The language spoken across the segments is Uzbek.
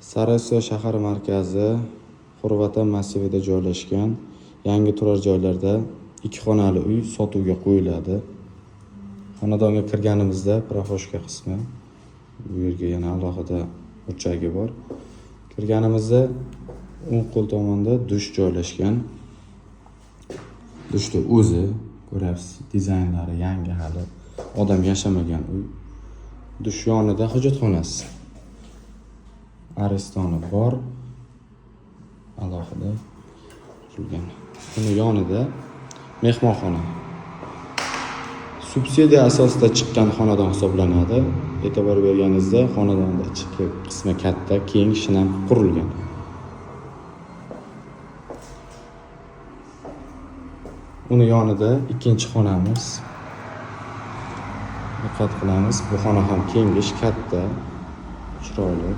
Sariosiyo shahar markazi Xorvatan massivida joylashgan yangi turar joylarda 2 xonali uy sotuvga qo'yiladi. Xonadonga kirganimizda proxoshka qismi, bu yerga yana alohida burchagi bor. Kirganimizda o'ng qo'l tomonda dush joylashgan. Dushni o'zi ko'ryapsiz, dizaynlari yangi, hali odam yashamagan uy. Dush yonida hojatxonasi. Aristoni bor, alohida qurilgan. Buni yonida mehmonxona. Subsidiya asosida chiqqan xonadon hisoblanadi. E'tibor berganingizda xonadonda ichki qismi katta, keng, shinam qurilgan. Uni yonida ikkinchi xonamiz. Diqqat qilamiz, bu xona ham kengish, katta, chiroyli.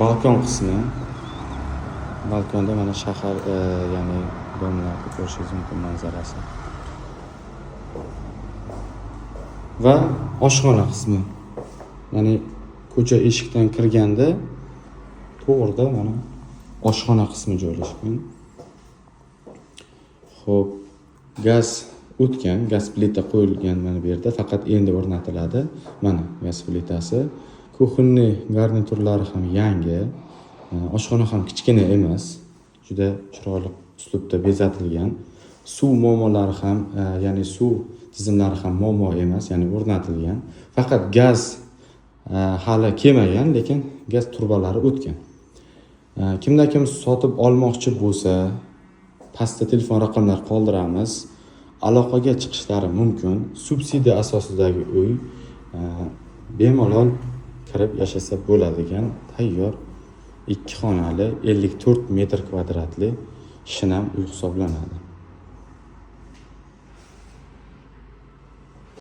Balkon qismi. Balkonda mana shahar, ya'ni domlarni ko'rishingiz mumkin manzarasi. Va oshxona qismi. Ya'ni ko'cha eshikdan kirganda to'g'rida mana oshxona qismi joylashgan. Xo'p, gaz o'tgan, gaz plita qo'yilgan mana bu yerda, faqat endi o'rnatiladi. Mana gaz plitasi. Kuxonniy garniturlari ham yangi. Oshxona ham kichkina emas, juda chiroyli uslubda bezatilgan. Suv muammolari ham, ya'ni suv tizimlari ham muammo emas, ya'ni o'rnatilgan. Faqat gaz hali kelmagan, lekin gaz turbalari o'tgan. Kimda-kim sotib olmoqchi bo'lsa, pastda telefon raqamlari qoldiramiz. Aloqaga chiqishlari mumkin. Subsidiya asosidagi uy bemalol kirib yashasa bo'ladigan tayyor 2 xonali 54 metr kvadratli shinam uy hisoblanadi.